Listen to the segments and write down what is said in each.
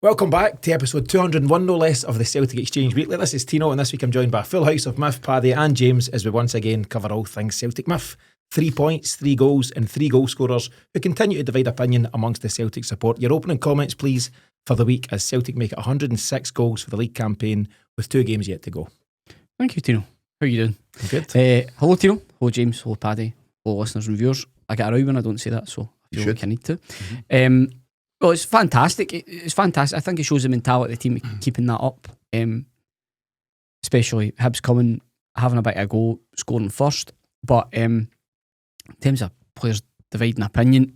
Welcome back to episode 201, no less, of the Celtic Exchange Weekly. This is Tino, and this week I'm joined by a full house of Mif, Paddy and James as we once again cover all things Celtic. Mif, 3 points, 3 goals and 3 goal scorers who continue to divide opinion amongst the Celtic support. Your opening comments, please, for the week as Celtic make it 106 goals for the league campaign with 2 games yet to go. Thank you, Tino. How are you doing? I'm good. Hello, Tino. Hello, James. Hello, Paddy. Hello, listeners and viewers. I get around when I don't say that, so I feel like I need to. Well, it's fantastic. It's fantastic. I think it shows the mentality of the team keeping that up. Especially Hibs coming, having a bit of a go, scoring first. But in terms of players dividing opinion,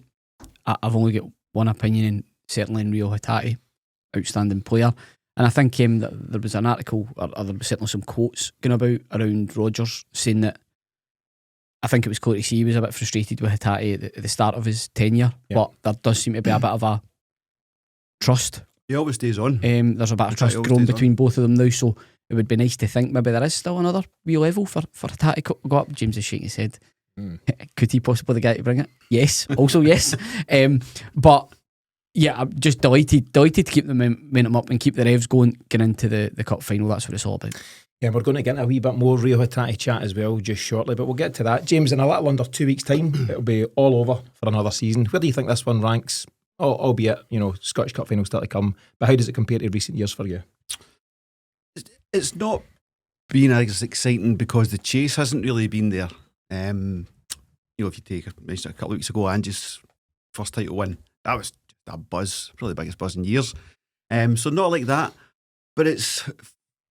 I've only got one opinion, and certainly in Rio Hatate, outstanding player. And I think that there was an article, or there was certainly some quotes going about around Rodgers saying that I think it was clear to see he was a bit frustrated with Hatate at the start of his tenure, but there does seem to be a bit of a trust. He always stays on. There's a bit of trust grown between both of them now, so it would be nice to think maybe there is still another wee level for Hatate to go up. James is shaking his head. Could he possibly the guy to bring it? Yes, also yes. But yeah, I'm just delighted to keep the momentum up and keep the revs going into the cup final. That's what it's all about. Yeah, we're going to get into a wee bit more Rio Hatate chat as well just shortly, but we'll get to that. James, in a little under 2 weeks' time, it'll be all over for another season. Where do you think this one ranks? Albeit, Scottish Cup final still to come, but how does it compare to recent years for you? It's not been as exciting because the chase hasn't really been there. If you take, I mentioned a couple of weeks ago, Angie's first title win, that was a buzz, probably the biggest buzz in years. So not like that, but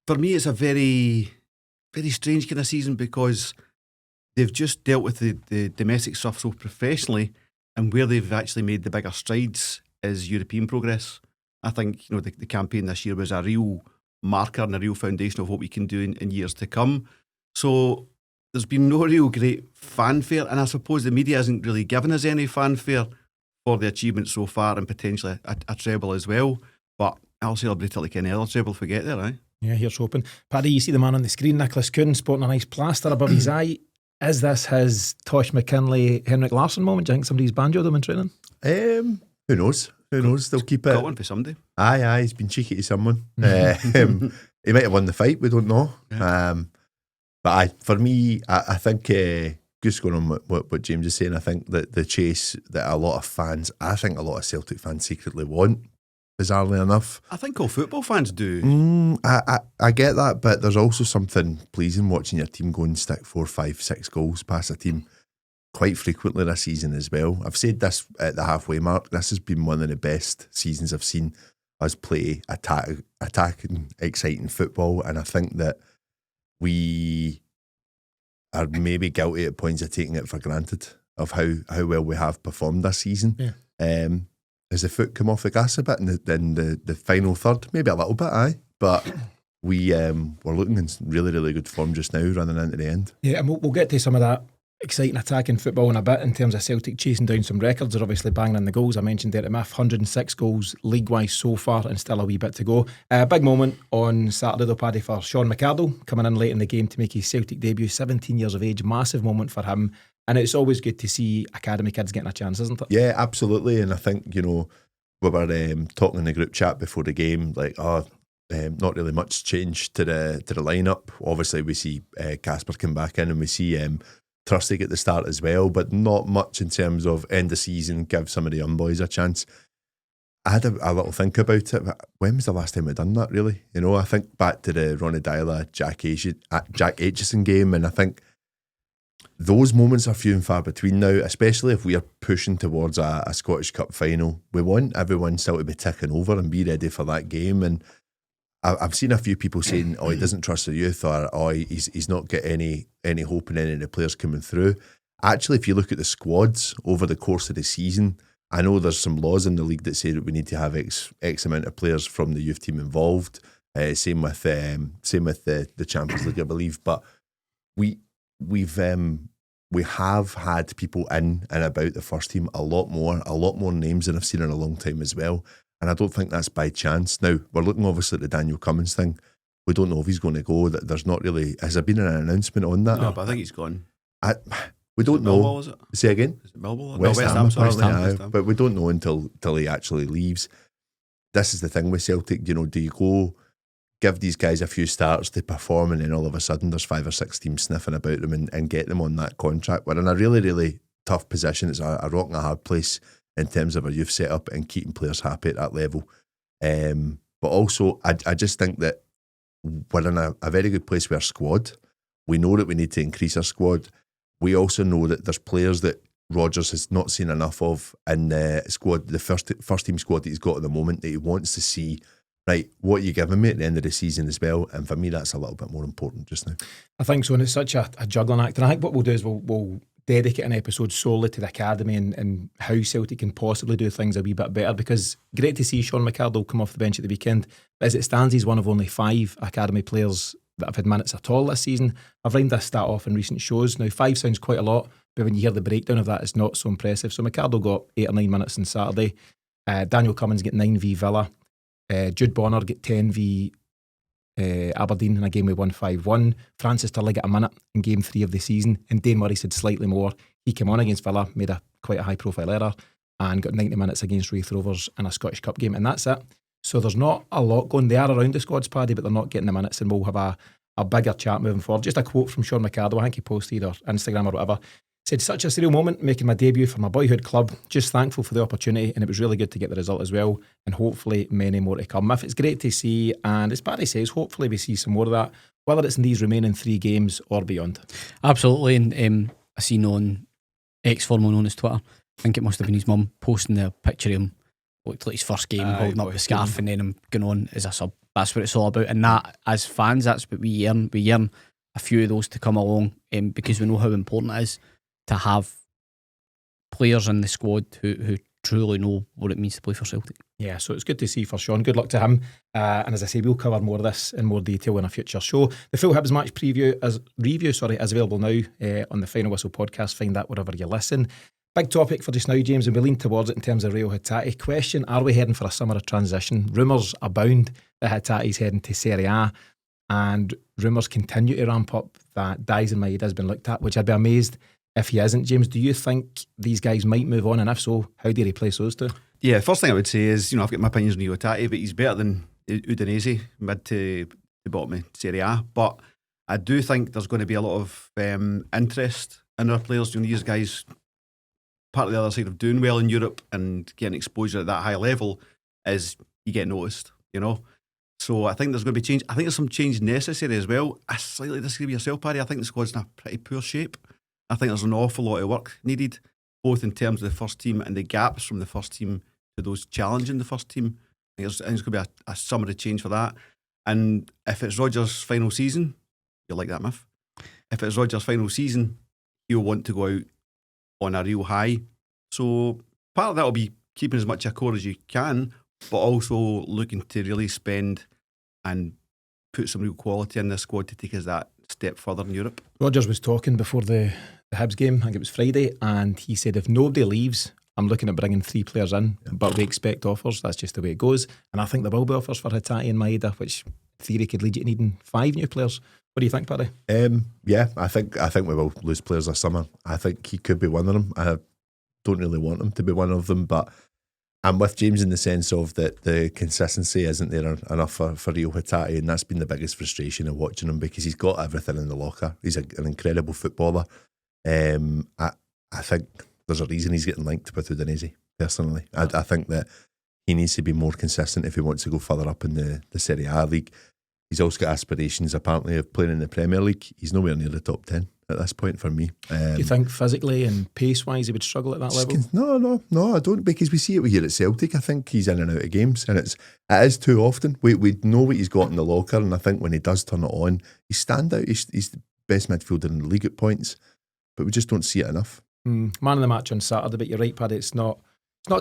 for me, it's a very, very strange kind of season because they've just dealt with the domestic stuff so professionally, and where they've actually made the bigger strides is European progress. I think the campaign this year was a real marker and a real foundation of what we can do in years to come. So there's been no real great fanfare, and I suppose the media hasn't really given us any fanfare for the achievements so far, and potentially a treble as well. But I'll celebrate it like any other treble if we get there, right? Yeah, here's hoping. Paddy, you see the man on the screen, Nicholas Kuhn, sporting a nice plaster above his eye. Is this his Tosh McKinley, Henrik Larsson moment? Do you think somebody's banjoed him in training? Who knows? They'll keep it. Got one for somebody. Aye, he's been cheeky to someone. He might have won the fight, we don't know. Yeah. But for me, I think, just going on what James is saying, I think that the chase that a lot of Celtic fans secretly want, bizarrely enough. I think all football fans do. I get that, but there's also something pleasing watching your team go and stick 4, 5, 6 goals past a team quite frequently this season as well. I've said this at the halfway mark. This has been one of the best seasons I've seen us play attacking, exciting football, and I think that we are maybe guilty at points of taking it for granted of how well we have performed this season. Yeah. Has the foot come off the gas a bit in the final third? Maybe a little bit, aye. But we're looking in really, really good form just now, running into the end. Yeah, and we'll get to some of that exciting attacking football in a bit in terms of Celtic chasing down some records. They're obviously banging in the goals. I mentioned there at Mif, 106 goals league-wise so far and still a wee bit to go. Big moment on Saturday though, Paddy, for Sean McArdle, coming in late in the game to make his Celtic debut, 17 years of age, massive moment for him. And it's always good to see academy kids getting a chance, isn't it? Yeah, absolutely. And I think, we were talking in the group chat before the game, not really much change to the lineup. Obviously, we see Casper come back in, and we see Trusty at the start as well, but not much in terms of end of season, give some of the young boys a chance. I had a little think about it. When was the last time we'd done that, really? I think back to the Ronnie Dyla, Jack Aitchison game, and I think those moments are few and far between now, especially if we are pushing towards a Scottish Cup final. We want everyone still to be ticking over and be ready for that game. And I've seen a few people saying, he doesn't trust the youth, or he's not got any hope in any of the players coming through. Actually, if you look at the squads over the course of the season, I know there's some laws in the league that say that we need to have X amount of players from the youth team involved. Same with the Champions League, I believe. But we have had people in and about the first team a lot more names than I've seen in a long time as well. And I don't think that's by chance. Now, we're looking obviously at the Daniel Cummins thing. We don't know if he's going to go. There's not really... Has there been an announcement on that? No, but I think he's gone. We don't know. Millwall, is it? Say again? Is it Millwall? West Ham, sorry. but we don't know until he actually leaves. this is the thing with Celtic, you know, do you go give these guys a few starts to perform and then all of a sudden there's 5 or 6 teams sniffing about them and get them on that contract? We're in a really, really tough position. It's a rock and a hard place in terms of our youth setup and keeping players happy at that level. But also, I just think that we're in a very good place with our squad. We know that we need to increase our squad. We also know that there's players that Rodgers has not seen enough of in the squad, the first team squad that he's got at the moment, that he wants to see, right, what are you giving me at the end of the season as well? And for me, that's a little bit more important just now. I think so, and it's such a juggling act. And I think what we'll do is we'll dedicate an episode solely to the academy and how Celtic can possibly do things a wee bit better, because great to see Sean McArdle come off the bench at the weekend. But as it stands, he's one of only 5 academy players that have had minutes at all this season. I've rhymed this stat off in recent shows. Now, 5 sounds quite a lot, but when you hear the breakdown of that, it's not so impressive. So McArdle got 8 or 9 minutes on Saturday. Daniel Cummins get 9 v Villa. Jude Bonner get 10 v Aberdeen in a game we won 5-1. Francis Turley got a minute in game 3 of the season, and Dane Murray said slightly more. He came on against Villa, made quite a high profile error, and got 90 minutes against Wraith Rovers in a Scottish Cup game, and that's it. So there's not a lot going. They are around the squads, Paddy, but they're not getting the minutes, and we'll have a bigger chat moving forward. Just a quote from Sean McArdle, I think he posted or Instagram or whatever, said, "Such a surreal moment making my debut for my boyhood club. Just thankful for the opportunity, and it was really good to get the result as well, and hopefully many more to come." If it's great to see, and as Paddy says, hopefully we see some more of that, whether it's in these remaining 3 games or beyond. Absolutely. And I seen on X, formerly known as Twitter, I think it must have been his mum, posting the picture of him, looked like his first game, holding up the scarf and then him going on as a sub. That's what it's all about. And that, as fans, that's what we yearn. We yearn a few of those to come along, because we know how important it is to have players in the squad who truly know what it means to play for Celtic. Yeah, so it's good to see for Sean. Good luck to him. And as I say, we'll cover more of this in more detail in a future show. The full Hibs match review is available now on the Final Whistle podcast. Find that wherever you listen. Big topic for just now, James, and we lean towards it in terms of Reo Hatate. Question, are we heading for a summer of transition? Rumours abound that Hatate's heading to Serie A, and rumours continue to ramp up that Daizen Maeda has been looked at, which I'd be amazed if he isn't. James, do you think these guys might move on, and if so, how do you replace those two? Yeah, first thing I would say is, I've got my opinions on Reo Hatate, but he's better than Udinese, mid to the bottom of Serie A. But I do think there's going to be a lot of interest in our players. These guys, part of the other side of doing well in Europe and getting exposure at that high level is you get noticed, So I think there's going to be change. I think there's some change necessary as well. I slightly disagree with yourself, Paddy. I think the squad's in a pretty poor shape. I think there's an awful lot of work needed, both in terms of the first team and the gaps from the first team to those challenging the first team. I think there's going to be a summary change for that. And if it's Rodgers' final season, you'll like that, Mif. If it's Rodgers' final season, he'll want to go out on a real high. So part of that will be keeping as much a core as you can, but also looking to really spend and put some real quality in this squad to take us that step further in Europe. Rodgers was talking before the Hibs game, I think it was Friday, and he said, if nobody leaves, I'm looking at bringing 3 players in, but we expect offers. That's just the way it goes. And I think there will be offers for Hatate and Maeda, which in theory could lead you to needing 5 new players. What do you think, Paddy? Yeah, I think we will lose players this summer. I think he could be one of them. I don't really want him to be one of them, but I'm with James in the sense of that the consistency isn't there enough for Reo Hatate, and that's been the biggest frustration of watching him, because he's got everything in the locker. He's an incredible footballer. I think there's a reason he's getting linked with Udinese, personally. I think that he needs to be more consistent if he wants to go further up in the Serie A league. He's also got aspirations, apparently, of playing in the Premier League. He's nowhere near the top 10 at this point for me. Do you think physically and pace-wise he would struggle at that level? No, I don't, because we see it here at Celtic. I think he's in and out of games, and it is too often. We know what he's got in the locker, and I think when he does turn it on, he's standout. He's the best midfielder in the league at points, but we just don't see it enough. Man of the match on Saturday, but you're right, Paddy, it's not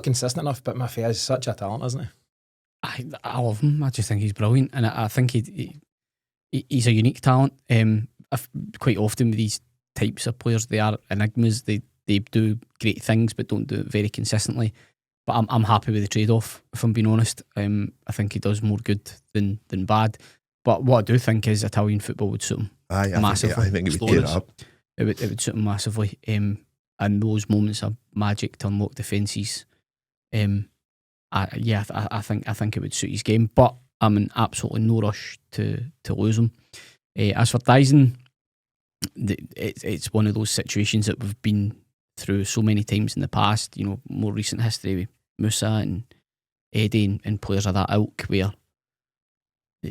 consistent enough, but Mif is such a talent, isn't he? I love him. I just think he's brilliant, and I think he's a unique talent. Quite often with these types of players, they are enigmas. They do great things, but don't do it very consistently. But I'm happy with the trade-off, if I'm being honest. I think he does more good than bad. But what I do think is Italian football would suit him massively. I think it would tear it up. It would suit him massively. And those moments of magic to unlock defences. I think it would suit his game, but I'm in absolutely no rush to lose him. As for Dyson, it's one of those situations that we've been through so many times in the past. You know, more recent history with Musa and Eddie and players of that ilk, where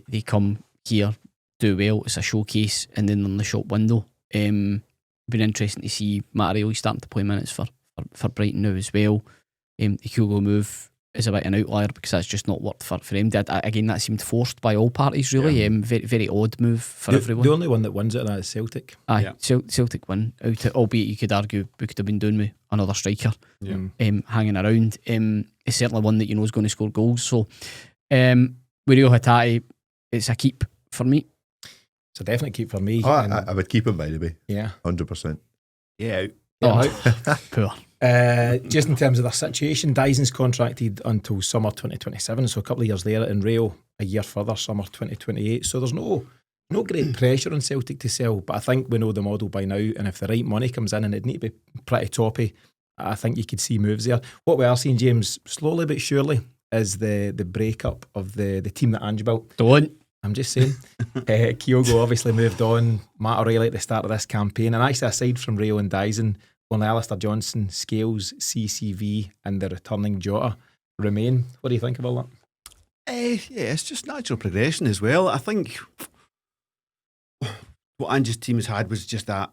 they come here, do well, it's a showcase, and then on the shop window. Been interesting to see Matt Riley starting to play minutes for Brighton now as well. The Hugo move is a bit an outlier because that's just not worked for him. Again, that seemed forced by all parties, really. Yeah. Very, very odd move for everyone. The only one that wins it of that is Celtic. Aye, Yeah. Celtic win out it, albeit you could argue we could have been doing with another striker hanging around. It's certainly one that you know is going to score goals. So with Rio Hatate, it's a keep for me. It's a definite keep for me. Oh, I would keep him, by the way. Yeah. 100%. Yeah. Poor. Just in terms of their situation, Dyson's contracted until summer 2027, so a couple of years later, and Rayo a year further, summer 2028. So there's no great pressure on Celtic to sell, but I think we know the model by now, and if the right money comes in, and it'd need to be pretty toppy, I think you could see moves there. What we are seeing, James, slowly but surely, is the breakup of the team that Ange built. Don't. I'm just saying. Kyogo obviously moved on. Matt O'Reilly at the start of this campaign. And actually, aside from Rayo and Dyson, only Alistair Johnson, Scales, CCV, and the returning Jota remain. What do you think about that? Yeah, it's just natural progression as well. I think what Ange's team has had was just that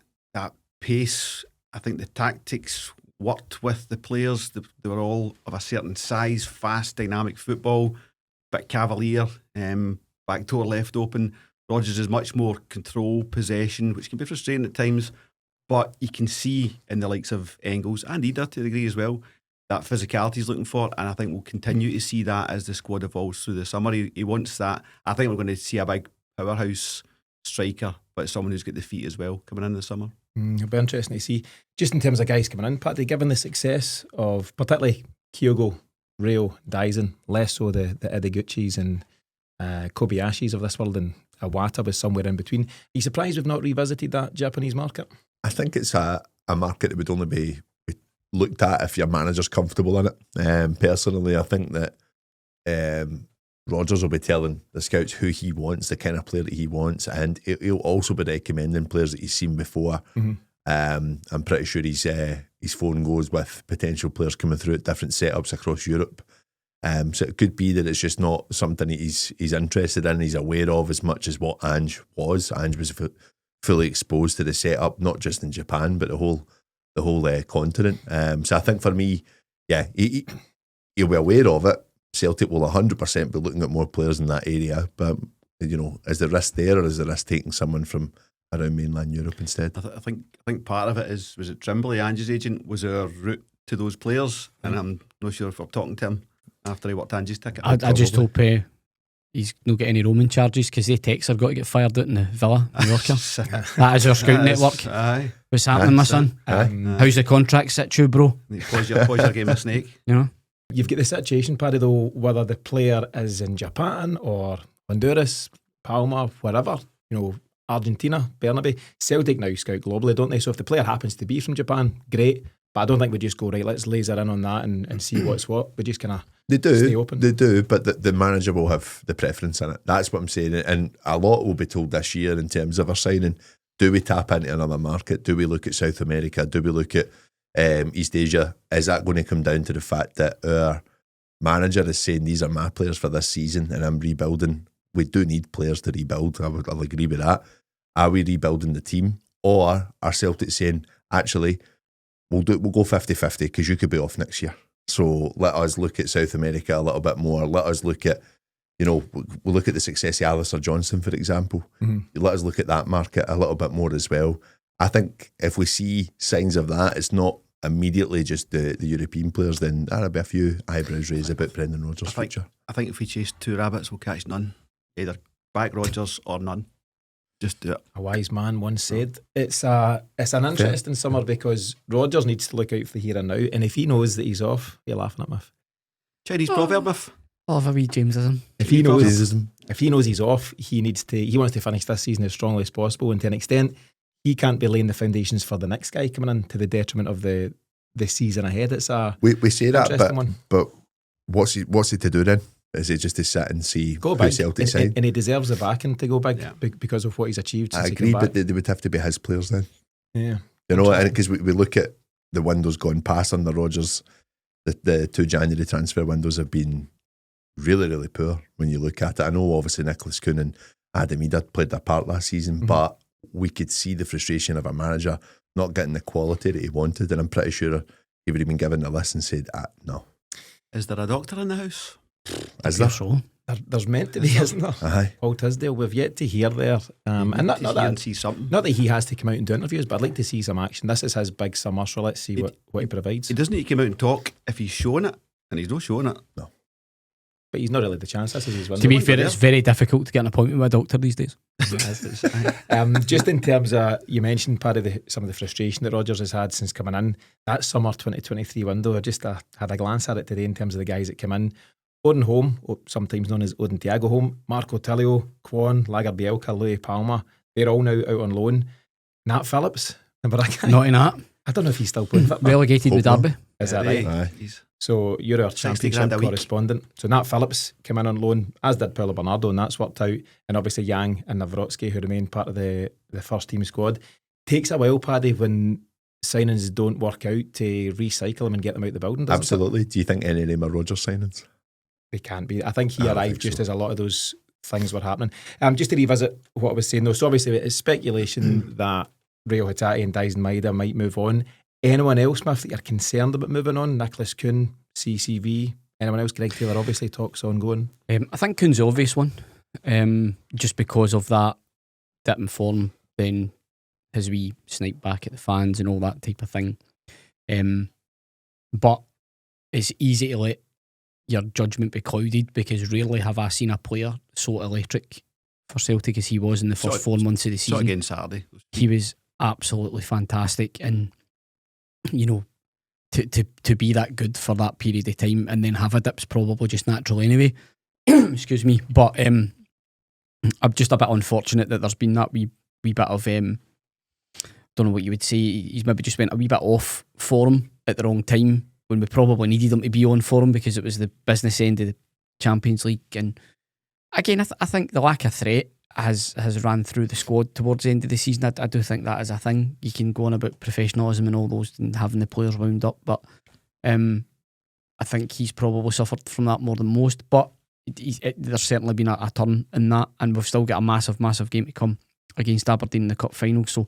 pace. I think the tactics worked with the players. They were all of a certain size, fast, dynamic football, bit cavalier, back door left open. Rodgers is much more control, possession, which can be frustrating at times, but you can see in the likes of Engels and Ida to a degree as well, that physicality he's looking for, and I think we'll continue to see that as the squad evolves through the summer. He wants that. I think we're going to see a big powerhouse striker, but someone who's got the feet as well coming in the summer. It'll be interesting to see. Just in terms of guys coming in, Paddy, given the success of particularly Kyogo, Rayo, Dyson, less so the Ideguchis and Kobayashis of this world, and Iwata was somewhere in between. Are you surprised we've not revisited that Japanese market? I think it's a market that would only be looked at if your manager's comfortable in it. Personally, I think that Rodgers will be telling the scouts who he wants, the kind of player that he wants, and he'll also be recommending players that he's seen before. I'm pretty sure his phone goes with potential players coming through at different setups across Europe. So it could be that it's just not something that he's interested in, he's aware of as much as what Ange was. Ange was fully exposed to the setup, not just in Japan, but the whole continent. So I think for me, yeah, he'll be aware of it. Celtic will 100% be looking at more players in that area, but you know, is the risk there, or is the risk taking someone from around mainland Europe instead? I think part of it was it Trimble, Ange's agent, was our route to those players, and I'm not sure if we're talking to him after he worked Ange's ticket. I just hope he's not get any roaming charges, because they techs are got to get fired out in the villa in Yorkshire. That is our scout network. Aye. What's happening, my son? How's the contract sit you, bro? Pause your game of Snake. You know? You've got the situation, Paddy, though, whether the player is in Japan or Honduras, Palma, wherever, you know, Argentina, Burnaby. Celtic now scout globally, don't they? So if the player happens to be from Japan, great. But I don't think we just go, right, let's laser in on that and see what's what. We just kind of stay open. They do, but the manager will have the preference in it. That's what I'm saying. And a lot will be told this year in terms of our signing. Do we tap into another market? Do we look at South America? Do we look at East Asia? Is that going to come down to the fact that our manager is saying these are my players for this season and I'm rebuilding? We do need players to rebuild. I'll agree with that. Are we rebuilding the team, or are Celtic saying, actually, we'll go 50-50 because you could be off next year, so let us look at South America a little bit more. Let us look at, you know, we'll look at the success of Alistair Johnson, for example. Let us look at that market a little bit more as well. I think if we see signs of that, it's not immediately just the European players, then there'll be a few eyebrows raised about Brendan Rodgers' future. I think if we chase two rabbits, we'll catch none. Either back Rodgers or none. Just do it. A wise man once said, it's an interesting summer because Rodgers needs to look out for the here and now, and if he knows that he's off, you're laughing at Mif. Chinese proverb, Mif. I love a wee Jamesism. If he knows he's off, he wants to finish this season as strongly as possible, and to an extent, he can't be laying the foundations for the next guy coming in to the detriment of the season ahead. It's a we say that, one. but what's he to do then? Is it just to sit and see Go who big, Celtic side? and he deserves the backing to go big Yeah. because of what he's achieved. I Since agree, he came but back. they would have to be his players then. Yeah, You know, because we look at the windows gone past under Rodgers. The 2 January transfer windows have been really, really poor when you look at it. I know obviously Nicholas Kuhn and Adam Eder played their part last season, but we could see the frustration of a manager not getting the quality that he wanted, and I'm pretty sure he would have been given the list and said, no. Is there a doctor in the house? Is there? So there's meant to be, isn't there? Aye. Paul Tisdale, we've yet to hear there, and not that see something. not that he has to come out and do interviews, but I'd like to see some action. This is his big summer, so let's see what he provides. He doesn't need to come out and talk if he's showing it, and he's not showing it. No. But he's not really the chance. This is his window. to be fair, it's very difficult to get an appointment with a doctor these days. Just in terms of, you mentioned, Paddy, some of the frustration that Rodgers has had since coming in. That summer 2023 window, I just had a glance at it today in terms of the guys that come in. Odin Holm, sometimes known as Odin Thiago Holm, Marco Tilio, Kwon, Lager Bielka, Louis Palma, they're all now out on loan. Nat Phillips, remember that guy? Not in that. I don't know if he's still playing football. Relegated with Hope Derby. Is that right? Aye. So you're our 60 championship grand a week. correspondent. So Nat Phillips came in on loan, as did Paulo Bernardo, and that's worked out. And obviously Yang and Nawrocki, who remain part of the first team squad. Takes a while, Paddy, when signings don't work out to recycle them and get them out the building, doesn't Absolutely. Do you think any of them are Rodgers signings? it? They can't be. I think he I don't arrived think just so. as a lot of those things were happening. Just to revisit what I was saying though, so obviously it's speculation that Rio Hatate and Dyson Maeda might move on. Anyone else, Miff, that you're concerned about moving on? Nicholas Kuhn, CCV, anyone else? Greg Taylor, obviously talks ongoing. I think Kuhn's the obvious one, just because of that dip in form, then his wee snipe back at the fans and all that type of thing. But it's easy to let your judgment be clouded, because rarely have I seen a player so electric for Celtic as he was in the first 4 months of the Shot season. again Saturday. He was absolutely fantastic, and you know, to be that good for that period of time and then have a dip's probably just natural anyway. Excuse me, but I'm just a bit unfortunate that there's been that wee bit of don't know what you would say. He's maybe just went a wee bit off form at the wrong time when we probably needed him to be on form, because it was the business end of the Champions League. And again, I think the lack of threat has ran through the squad towards the end of the season. I do think that is a thing. You can go on about professionalism and all those and having the players wound up, but I think he's probably suffered from that more than most. But there's certainly been a turn in that, and we've still got a massive game to come against Aberdeen in the cup final. So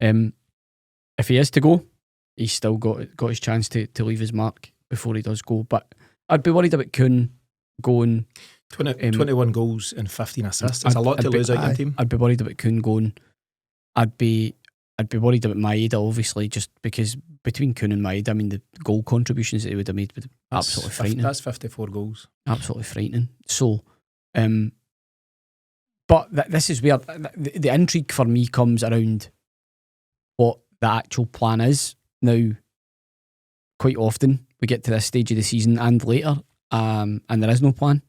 if he is to go, he's still got his chance to leave his mark before he does go. But I'd be worried about Kuhn going. 21 goals and 15 assists. It's a lot to lose out your team. I'd be worried about Kuhn going. I'd be worried about Maeda, obviously, just because between Kuhn and Maeda, I mean, the goal contributions that he would have made would be absolutely frightening. That's 54 goals. Absolutely frightening. So, but this is where the intrigue for me comes around what the actual plan is. Now, quite often we get to this stage of the season and later, and there is no plan.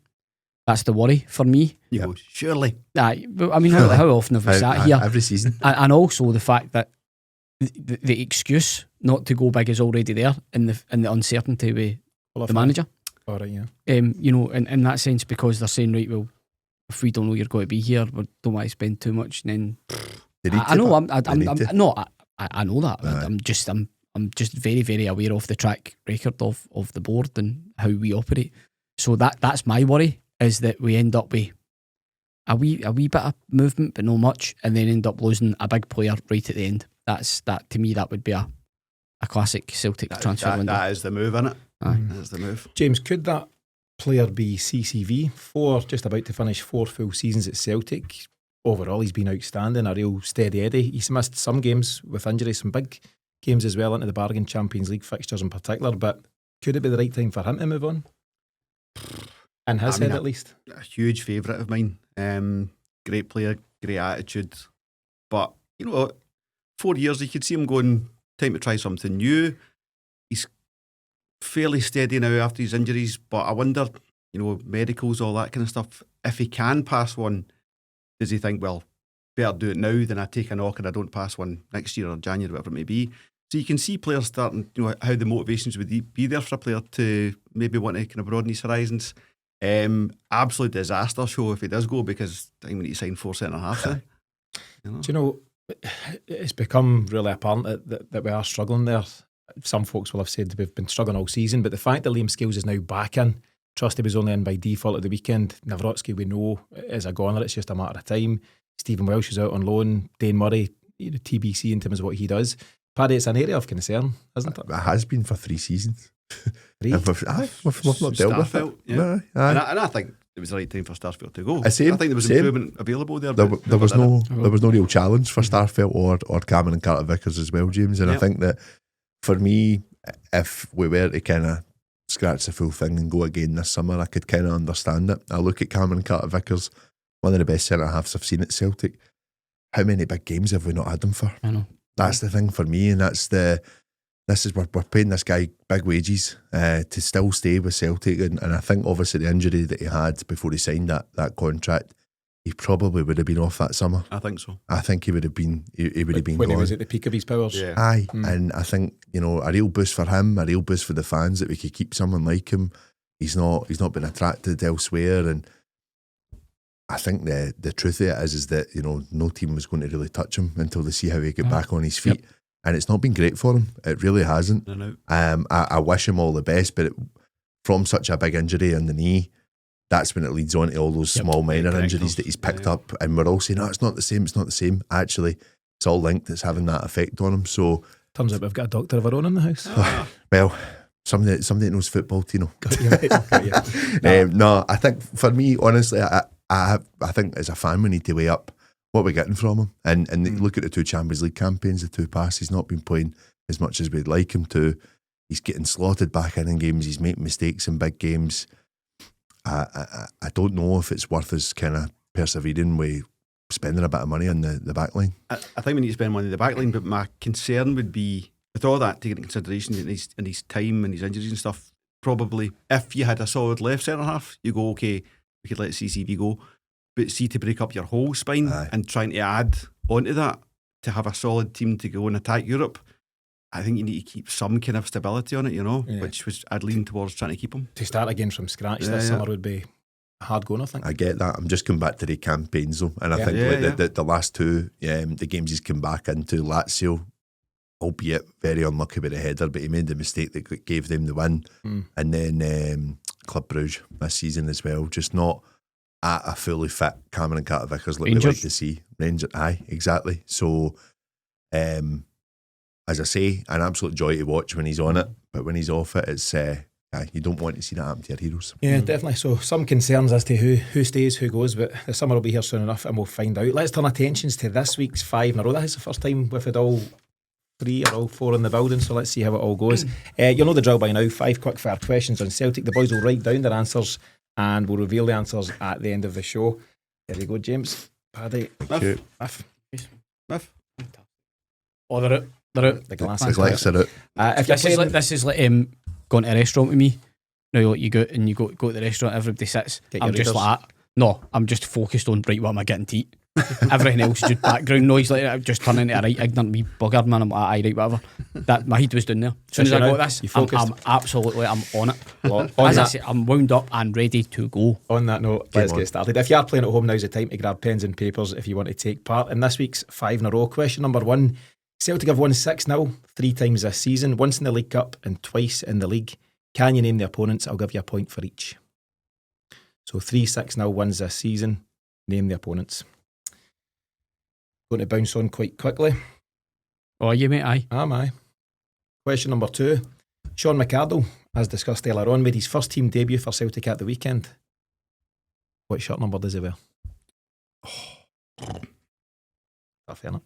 That's the worry for me. You go, surely. I mean, how often have we sat here? Every season. And also the fact that the excuse not to go big is already there in the uncertainty with the manager. All right, yeah. You know, in that sense, because they're saying, right, well, if we don't know you're going to be here, we don't want to spend too much. And then I know I know that. Right. I'm just very, very aware of the track record of the board and how we operate. So that's my worry, is that we end up with a wee bit of movement, but not much, and then end up losing a big player right at the end. That to me, that would be a classic Celtic transfer window. That is the move, isn't it? Aye. That's the move. James, could that player be CCV? Just about to finish 4 full seasons at Celtic. Overall, he's been outstanding, a real steady Eddie. He's missed some games with injuries, some big games as well into the bargain Champions League fixtures in particular, but could it be the right time for him to move on? In his head, at least. A huge favourite of mine. Great player, great attitude. But, 4 years, you could see him going, time to try something new. He's fairly steady now after his injuries, but I wonder, medicals, all that kind of stuff, if he can pass one, does he think, well, better do it now than I take a knock and I don't pass one next year or January, whatever it may be. So you can see players starting, how the motivations would be there for a player to maybe want to kind of broaden his horizons. Absolute disaster show if he does go, because I think we need to sign 4 centre halves in. Do you know, it's become really apparent that we are struggling there. Some folks will have said we've been struggling all season, but the fact that Liam Scales is now back in, Trusty was only in by default at the weekend. Nawrocki, we know, is a goner. It's just a matter of time. Stephen Welsh is out on loan. Dane Murray, TBC in terms of what he does. Paddy, it's an area of concern, isn't it? It has been for 3 seasons. 3? We've not dealt with it. Yeah. Aye. And I think it was the right time for Starfelt to go. Same, I think there was same. improvement available there. There but was never did no real challenge for Starfelt or Cameron and Carter Vickers as well, James. And I think that for me, if we were to kind of scratch the full thing and go again this summer, I could kind of understand it. I look at Cameron and Carter Vickers, one of the best centre halves I've seen at Celtic. How many big games have we not had them for? I know. That's the thing for me, and this is we're paying this guy big wages to still stay with Celtic, and I think obviously the injury that he had before he signed that contract, he probably would have been off that summer. I think so. I think he would have been when gone. he was at the peak of his powers. Yeah. Aye, and I think a real boost for him, a real boost for the fans that we could keep someone like him. He's not been attracted elsewhere, and I think the truth of it is that no team was going to really touch him until they see how he get back on his feet, and it's not been great for him. It really hasn't. No. I wish him all the best, but from such a big injury in the knee, that's when it leads on to all those small minor injuries that he's picked up, and we're all saying, "No, it's not the same." Actually, it's all linked. It's having that effect on him. So turns out we've got a doctor of our own in the house. Well, somebody that knows football, Tino. Right. No, I think for me, honestly, I think as a fan we need to weigh up what we're getting from him, and look at the 2 Champions League campaigns, the 2 passes. He's not been playing as much as we'd like him to. He's getting slotted back in games. He's making mistakes in big games. I don't know if it's worth us kind of persevering with spending a bit of money on the back line. I think we need to spend money on the back line, but my concern would be, with all that taken into consideration in his time and his injuries and stuff, probably if you had a solid left centre half, you go, okay, we could let CCV go. But see, to break up your whole spine and trying to add onto that to have a solid team to go and attack Europe, I think you need to keep some kind of stability on it, which was I'd lean towards trying to keep them. To start again from scratch this summer would be a hard going, I think. I get that. I'm just coming back to the campaigns though, and I think the last 2 the games he's come back into, Lazio, albeit very unlucky with the header, but he made the mistake that gave them the win, and then Club Brugge this season as well. Just not at a fully fit Cameron Carter Vickers like we like to see. Rangers, aye, exactly. So, as I say, an absolute joy to watch when he's on it, but when he's off it, it's you don't want to see that happen to your heroes. Yeah, definitely. So some concerns as to who stays, who goes, but the summer will be here soon enough and we'll find out. Let's turn attentions to this week's 5 in a row. That is the first time we've had all 3 or all 4 in the building, so let's see how it all goes. You'll know the drill by now. 5 quick fire questions on Celtic. The boys will write down their answers and we'll reveal the answers at the end of the show. There you go, James. Paddy. Mif. Oh, they're out. The glasses. are out. If you're This is like going to a restaurant with me. Now, like you go to the restaurant, everybody sits. Get I'm your just readers. like that. No, I'm just focused on, right, what am I getting to eat? Everything else is just background noise. Like I'm just turning into a right ignorant wee bugger, man. I'm like, aye, right, whatever. That my head was down there. As soon as I got this, I'm absolutely I'm on it. Well, As I say, I'm wound up and ready to go. On that note, let's get started. If you are playing at home, now's the time to grab pens and papers if you want to take part in this week's 5 in a row. Question number 1. Celtic have won 6-0 3 times this season, once in the League Cup and twice in the league. Can you name the opponents? I'll give you a point for each. So 3 6-0 wins this season. Name the opponents. Going to bounce on quite quickly. Oh, you mate, aye. Am I? Question number 2. Sean McArdle, as discussed earlier on, made his first team debut for Celtic at the weekend. What shirt number does he wear? Fair enough.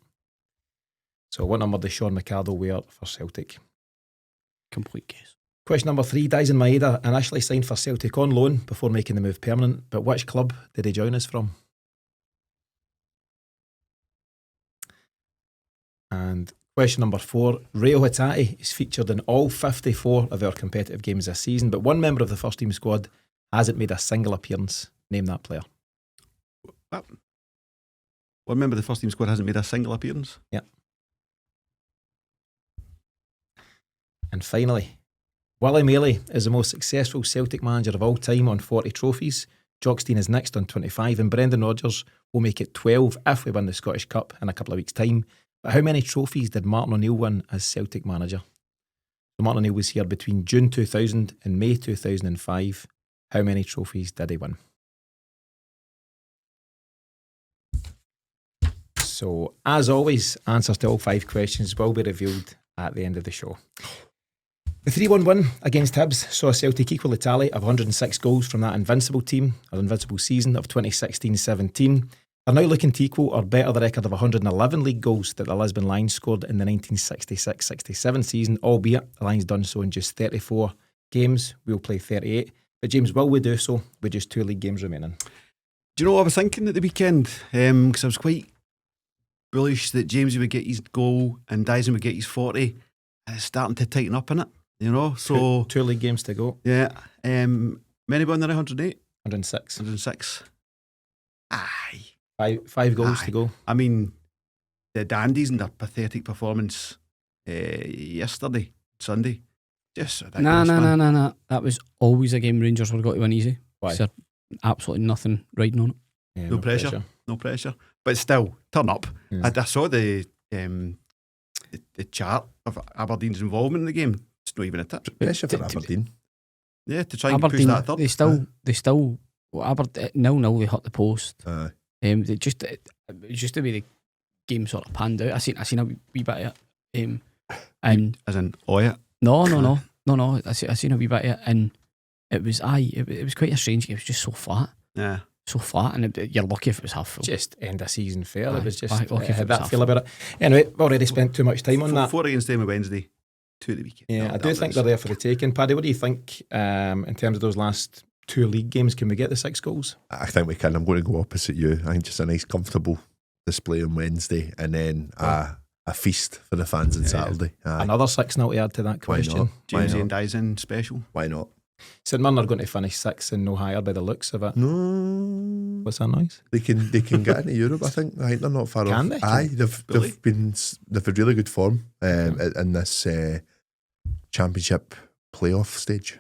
So what number does Sean McArdle wear for Celtic? Complete guess. Question number 3. Daisen Maeda initially signed for Celtic on loan before making the move permanent, but which club did he join us from? And question number 4. Reo Hatate is featured in all 54 of our competitive games this season, but one member of the first team squad hasn't made a single appearance. Name that player. One member of the first team squad hasn't made a single appearance? Yeah. And finally, Willie Maley is the most successful Celtic manager of all time on 40 trophies. Jockstein is next on 25, and Brendan Rodgers will make it 12 if we win the Scottish Cup in a couple of weeks' time. But how many trophies did Martin O'Neill win as Celtic manager? So Martin O'Neill was here between June 2000 and May 2005. How many trophies did he win? So, as always, answers to all 5 questions will be revealed at the end of the show. The 3-1 win against Hibs saw Celtic equal the tally of 106 goals from that invincible team, or invincible season of 2016-17. They're now looking to equal or better the record of 111 league goals that the Lisbon Lions scored in the 1966-67 season, albeit the Lions done so in just 34 games. We'll play 38. But James, will we do so with just 2 league games remaining? Do you know what I was thinking at the weekend? Because I was quite bullish that James would get his goal and Dyson would get his 40. It's starting to tighten up, innit? You know, so 2 league games to go. Yeah. Many won there? 108? 106. 106. Aye. 5 goals to go. I mean, the Dandies and their pathetic performance yesterday, Sunday, just ridiculous. No. That was always a game Rangers would have got to win easy. Why? So absolutely nothing riding on it. Yeah, No pressure. But still, turn up. Yeah. I saw the chart of Aberdeen's involvement in the game. It's not even a tip. Pressure for Aberdeen. Yeah, to try and Aberdeen, push that third. they still Aberdeen 0-0 they hit the post. Uh-huh. Just the way the game sort of panned out. I seen a wee bit of it. And As in, oh yeah. no. I seen a wee bit of it, and it was quite a strange game. It was just so flat. Yeah. So flat, and you're lucky if it was half full. Just end of season fair. Aye, It was just lucky if had it was that half feel about it. Anyway, we've already spent too much time on that. 4 against them on Wednesday, 2 at the weekend. Yeah, I do think they're there for the taking. Paddy, what do you think in terms of those last 2 league games? Can we get the 6 goals? I think we can. I'm going to go opposite you. I think just a nice, comfortable display on Wednesday, and then a feast for the fans on Saturday. Aye. Another 6-0 to add to that Why question. not? James Why and not? Dyson special. Why not? St Mirren are going to finish 6th and no higher by the looks of it. No, What's that noise? they can get into Europe. I think they're not far Can off. they? Aye, they've had really good form in this championship playoff stage,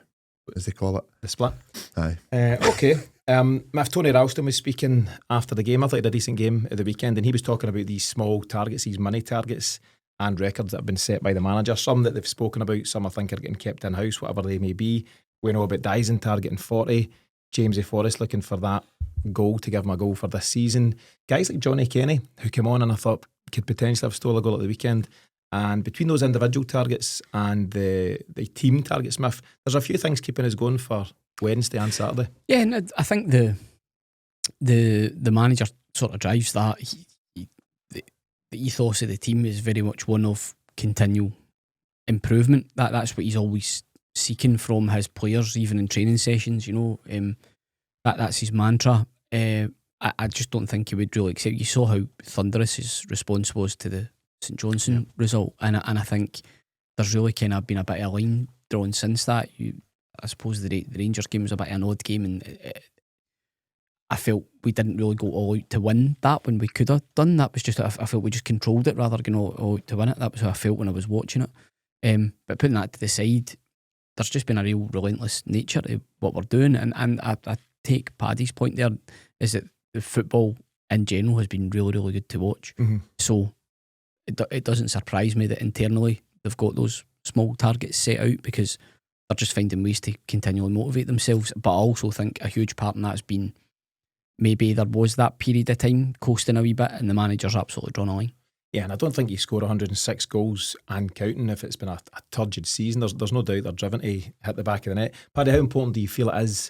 as they call it. The split. Aye. Okay. If Tony Ralston was speaking after the game, I thought he had a decent game at the weekend, and he was talking about these small targets, these money targets and records that have been set by the manager. Some that they've spoken about, some I think are getting kept in-house, whatever they may be. We know about Dyson targeting 40, Jamesy Forrest looking for that goal to give him a goal for this season. Guys like Johnny Kenny, who came on and I thought could potentially have stole a goal at the weekend. And between those individual targets and the team target, Smith, there's a few things keeping us going for Wednesday and Saturday. Yeah, and I think the manager sort of drives that. The ethos of the team is very much one of continual improvement. That's what he's always seeking from his players, even in training sessions. You know, that's his mantra. I just don't think he would really accept. You saw how thunderous his response was to the St Johnstone result, and I think there's really kind of been a bit of a line drawn since that. I suppose the Rangers game was a bit of an odd game, and I felt we didn't really go all out to win that when we could have done. That was just I felt we just controlled it rather than going all out to win it. That was how I felt when I was watching it. But putting that to the side, there's just been a real relentless nature to what we're doing, and I take Paddy's point there is that the football in general has been really, really good to watch. Mm-hmm. So it doesn't surprise me that internally they've got those small targets set out, because they're just finding ways to continually motivate themselves. But I also think a huge part in that has been maybe there was that period of time coasting a wee bit and the manager's absolutely drawn a line. Yeah, and I don't think you score 106 goals and counting if it's been a turgid season. There's no doubt they're driven to hit the back of the net. Paddy, how important do you feel it is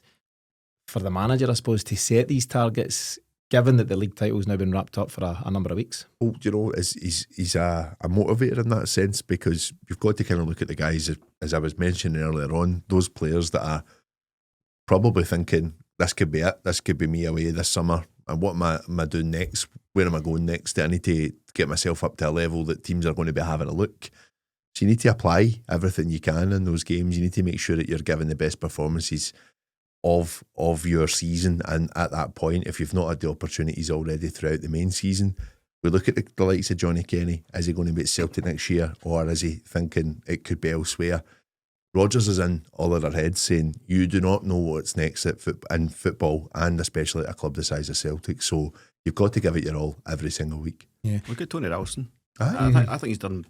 for the manager, I suppose, to set these targets, given that the league title's now been wrapped up for a number of weeks? Well, you know, he's a motivator in that sense, because you've got to kind of look at the guys, as I was mentioning earlier on, those players that are probably thinking, this could be it, this could be me away this summer, and what am I doing next? Where am I going next? I need to get myself up to a level that teams are going to be having a look. So you need to apply everything you can in those games. You need to make sure that you're giving the best performances of your season, and at that point, if you've not had the opportunities already throughout the main season, We look at the likes of Johnny Kenny. Is he going to be at Celtic next year, or is he thinking it could be elsewhere? Rodgers is in all of their heads saying, you do not know what's next in football, and especially at a club the size of Celtic. So you've got to give it your all every single week. Yeah. Look at Tony Ralston. Aye. I think he's done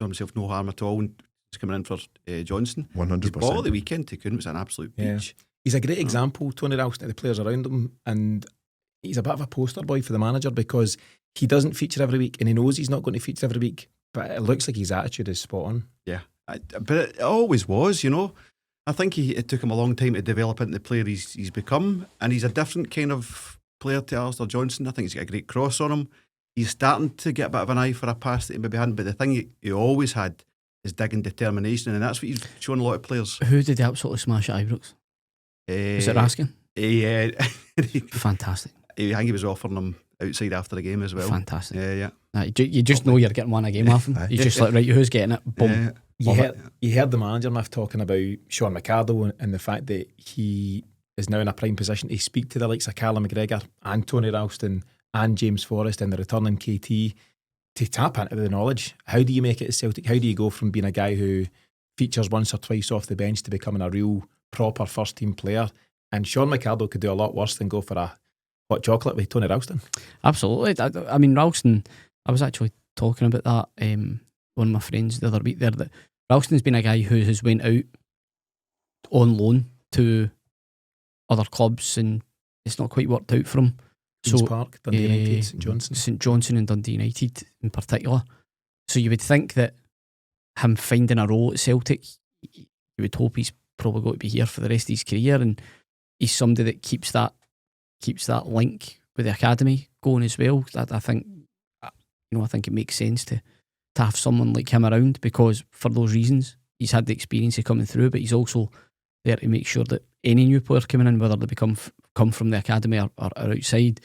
himself no harm at all. He's coming in for Johnson. 100%. Ball at the weekend to Coon was an absolute peach. He's a great example, Tony Ralston, of the players around him, and he's a bit of a poster boy for the manager because he doesn't feature every week and he knows he's not going to feature every week, but it looks like his attitude is spot on. Yeah, but it always was, you know. I think it took him a long time to develop into the player he's become, and he's a different kind of player to Alistair Johnson. I think he's got a great cross on him. He's starting to get a bit of an eye for a pass that he maybe hadn't, but the thing he always had is digging determination, and that's what he's shown a lot of players. Who did he absolutely smash at Ibrox? Was it Raskin? Yeah. Fantastic. I think he was offering him outside after the game as well. Fantastic. Yeah. You just know you're getting one a game off him. You're just like, right, who's getting it? Boom. You heard the manager Mif talking about Sean McArdle and the fact that he is now in a prime position to speak to the likes of Callum McGregor and Tony Ralston and James Forrest and the returning KT to tap into the knowledge. How do you make it at Celtic? How do you go from being a guy who features once or twice off the bench to becoming a real proper first team player? And Sean McArdle could do a lot worse than go for a hot chocolate with Tony Ralston. Absolutely. I mean, Ralston, I was actually talking about that one of my friends the other week there, that Ralston's been a guy who has went out on loan to other clubs and it's not quite worked out for him. Queen's Park, Dundee United, St Johnstone. St Johnstone and Dundee United in particular. So you would think that him finding a role at Celtic, you would hope he's probably going to be here for the rest of his career, and he's somebody that keeps that link with the academy going as well. I think it makes sense to have someone like him around, because for those reasons he's had the experience of coming through, but he's also there to make sure that any new player coming in, whether they come from the academy or outside,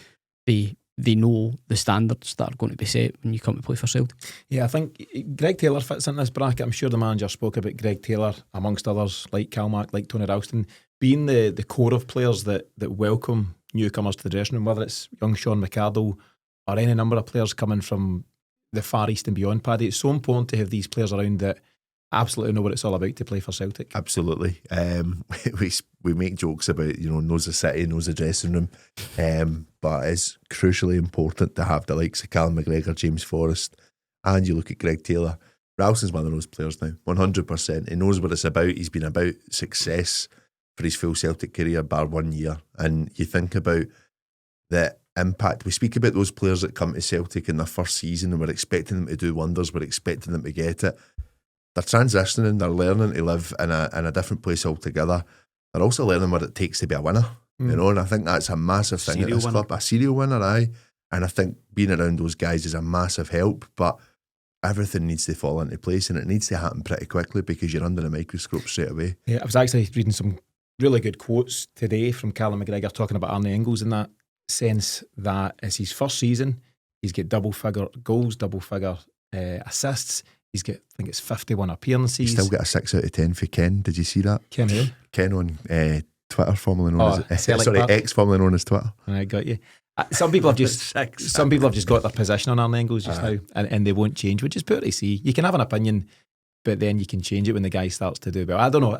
they know the standards that are going to be set when you come to play for Celtic. Yeah, I think Greg Taylor fits in this bracket. I'm sure the manager spoke about Greg Taylor, amongst others, like Calmack, like Tony Ralston, being the core of players that welcome newcomers to the dressing room, whether it's young Sean McArdle or any number of players coming from the Far East and beyond, Paddy. It's so important to have these players around that absolutely know what it's all about to play for Celtic. Absolutely. We make jokes about, knows the city, knows the dressing room, but it's crucially important to have the likes of Callum McGregor, James Forrest, and you look at Greg Taylor. Ralston's one of those players now, 100%. He knows what it's about. He's been about success for his full Celtic career, bar 1 year. And you think about the impact. We speak about those players that come to Celtic in their first season and we're expecting them to do wonders, we're expecting them to get it. They're transitioning, they're learning to live in a different place altogether. They're also learning what it takes to be a winner, and I think that's a massive thing at this club. A serial winner, aye. And I think being around those guys is a massive help, but everything needs to fall into place and it needs to happen pretty quickly because you're under the microscope straight away. Yeah, I was actually reading some really good quotes today from Callum McGregor talking about Arnie Ingles in that sense that it's his first season, he's got double-figure goals, double-figure assists. He's got, I think it's 51 appearances. He's still got a 6 out of 10 for Ken. Did you see that? Ken who? Ken on Twitter, formerly known as X, formerly known as Twitter. I got you. Some people have just got their position on Arnie Ingles just now, and they won't change, which is poor to see. You can have an opinion, but then you can change it when the guy starts to do well. I don't know.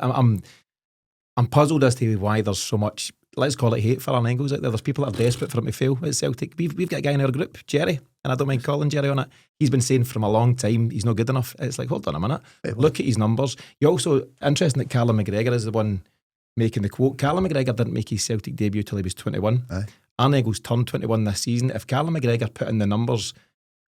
I'm puzzled as to why there's so much, let's call it hate for Arnie Ingles out there. There's people that are desperate for him to fail at Celtic. We've got a guy in our group, Jerry, and I don't mind calling Jerry on it. He's been saying from a long time he's not good enough. It's like, hold on a minute. Look at his numbers. You also, interesting that Callum McGregor is the one making the quote. Callum McGregor didn't make his Celtic debut till he was 21. Arnie Ingles turned 21 this season. If Callum McGregor put in the numbers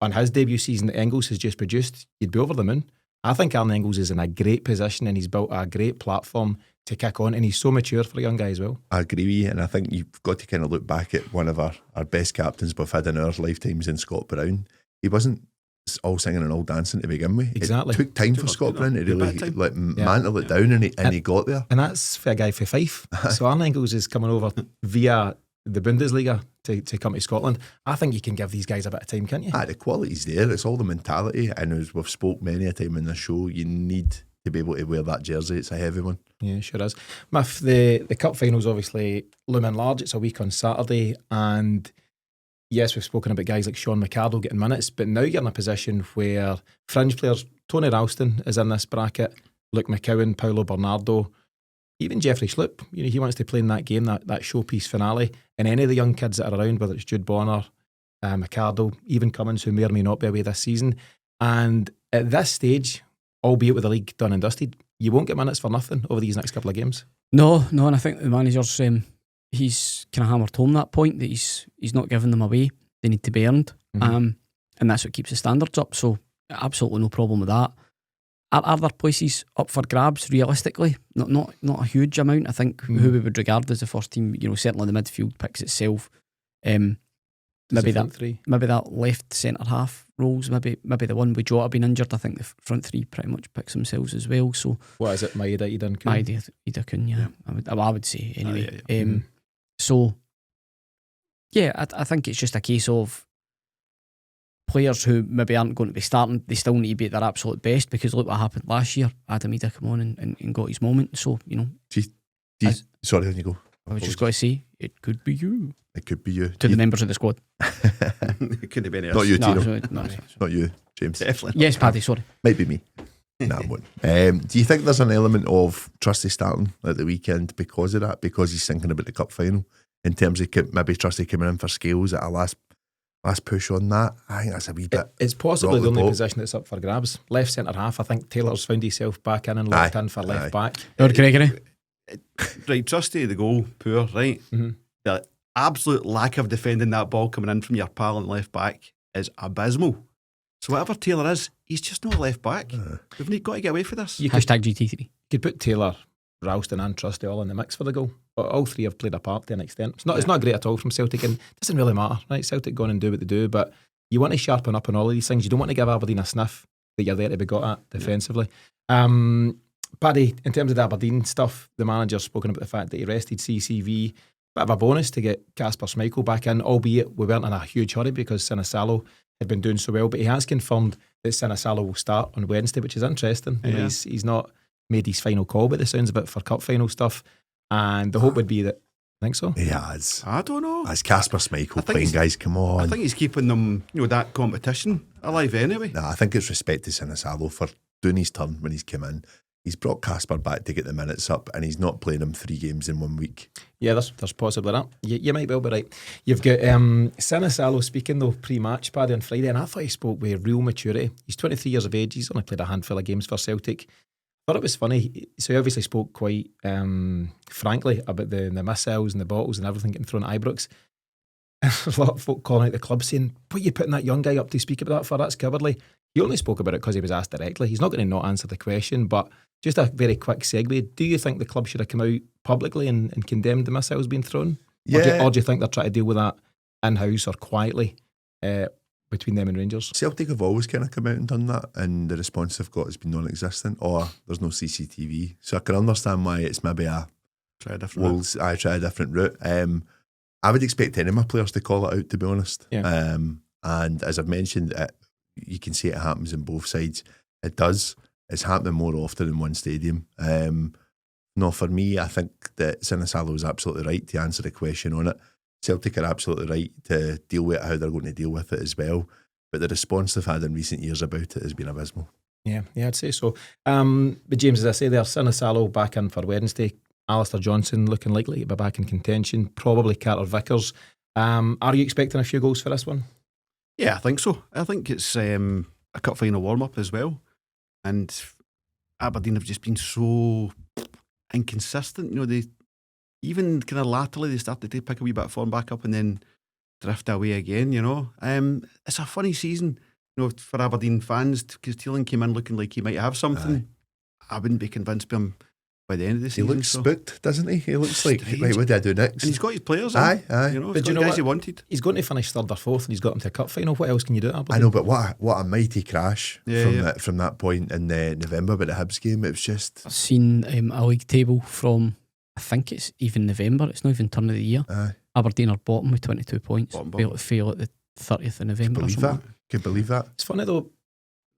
on his debut season that Ingles has just produced, you'd be over the moon. I think Arnie Ingles is in a great position and he's built a great platform to kick on, and he's so mature for a young guy as well. I agree with you, and I think you've got to kind of look back at one of our best captains we've had in our lifetimes in Scott Brown. He wasn't all singing and all dancing to begin with. Exactly. It took time for Scott Brown to really mantle it down, and he got there. And that's for a guy for Fife. So Arnie Ingles is coming over via the Bundesliga to come to Scotland. I think you can give these guys a bit of time, can't you? The quality's there. It's all the mentality, and as we've spoke many a time in the show, you need to be able to wear that jersey. It's a heavy one. Yeah, sure is. Mif, the cup final's obviously looming large. It's a week on Saturday, and yes, we've spoken about guys like Sean McArdle getting minutes, but now you're in a position where fringe players, Tony Ralston is in this bracket, Luke McCowan, Paulo Bernardo, even Jeffrey Sloop. You know, he wants to play in that game, that showpiece finale. And any of the young kids that are around, whether it's Jude Bonner, McArdle, even Cummins, who may or may not be away this season. And at this stage, albeit with the league done and dusted, you won't get minutes for nothing over these next couple of games. No, and I think the manager's he's kind of hammered home that point that he's not giving them away. They need to be earned, and that's what keeps the standards up. So absolutely no problem with that. Are there places up for grabs realistically? Not a huge amount. I think who we would regard as the first team, you know, certainly the midfield picks itself. Maybe that left centre half roles, maybe the one with Jota being injured. I think the front three pretty much picks themselves as well. So what is it, Maeda, Ida and Kun? Ida Kun, yeah. I would say anyway. So yeah, I think it's just a case of players who maybe aren't going to be starting, they still need to be at their absolute best, because look what happened last year. Adam Ida come on and got his moment. So, you know. Sorry, there you go. I was just going to say, it could be you. It could be you. To the members of the squad. It couldn't have been us. Not you, Tino. No. Not you, James. Definitely. Yes, Paddy, sorry. Might be me. Nah, it won't. Do you think there's an element of Trusty starting at the weekend because of that? Because he's thinking about the cup final, in terms of maybe Trusty coming in for Scales at a last push on that? I think that's a wee bit. It's possibly the only position that's up for grabs. Left centre half. I think Taylor's found himself back in and locked in for left back. Right, Trusty, the goal, poor, right? The absolute lack of defending that ball coming in from your pal and left back is abysmal. So whatever Taylor is, he's just not left back. We've got to get away from this. Hashtag GT3. You could put Taylor, Ralston and Trusty all in the mix for the goal. But all three have played a part to an extent. It's not great at all from Celtic, and it doesn't really matter, right? Celtic go on and do what they do, but you want to sharpen up on all of these things. You don't want to give Aberdeen a sniff that you're there to be got at defensively. Paddy, in terms of the Aberdeen stuff, the manager's spoken about the fact that he rested CCV. Bit of a bonus to get Kasper Schmeichel back in, albeit we weren't in a huge hurry because Sinisalo had been doing so well. But he has confirmed that Sinisalo will start on Wednesday, which is interesting. Yeah. He's not made his final call, but it sounds a bit for cup final stuff. And the hope would be that. I think so. Yeah, I don't know. As Kasper Schmeichel playing, guys, come on. I think he's keeping them, that competition alive anyway. I think it's respect to Sinisalo for doing his turn when he's come in. He's brought Kasper back to get the minutes up, and he's not playing him 3 games in 1 week. Yeah, there's possibly that. You might well be right. You've got Sinisalo speaking though pre-match, Paddy, on Friday, and I thought he spoke with real maturity. He's 23 years of age. He's only played a handful of games for Celtic. I thought it was funny. So he obviously spoke quite frankly about the missiles and the bottles and everything getting thrown at Ibrox. A lot of folk calling out the club saying, what are you putting that young guy up to speak about that for? That's cowardly. He only spoke about it because he was asked directly. He's not going to not answer the question, but just a very quick segue. Do you think the club should have come out publicly and condemned the missiles being thrown? Yeah. Or do you think they're trying to deal with that in-house or quietly between them and Rangers? Celtic have always kind of come out and done that, and the response they've got has been non-existent, or there's no CCTV. So I can understand why it's maybe try a different route. I would expect any of my players to call it out, to be honest. Yeah. And as I've mentioned, you can see it happens in both sides. It does. It's happening more often in one stadium. No, for me, I think that Sinisalo is absolutely right to answer the question on it. Celtic are absolutely right to deal with it, how they're going to deal with it as well. But the response they've had in recent years about it has been abysmal. Yeah, I'd say so. But James, as I say there, Sinisalo back in for Wednesday. Alistair Johnson looking likely to be back in contention. Probably Carter Vickers. Are you expecting a few goals for this one? Yeah, I think so. I think it's a cup final warm-up as well. And Aberdeen have just been so inconsistent. They even kind of latterly they started to pick a wee bit of form back up and then drift away again. It's a funny season, for Aberdeen fans, because Thielen came in looking like he might have something. I wouldn't be convinced by him by the end of the season. He looks spooked, doesn't he? He looks like, right, what do I do next? And he's got his players. Aye. But you know guys he wanted. He's going to finish 3rd or 4th, and he's got him to a cup final. What else can you do at Aberdeen? I know, but what a mighty crash from that point in November with the Hibs game. It was just. I've seen a league table from, I think it's even November. It's not even turn of the year. Aberdeen are bottom with 22 points. Bottom. Fail at the 30th of November. Could believe that. It's funny though.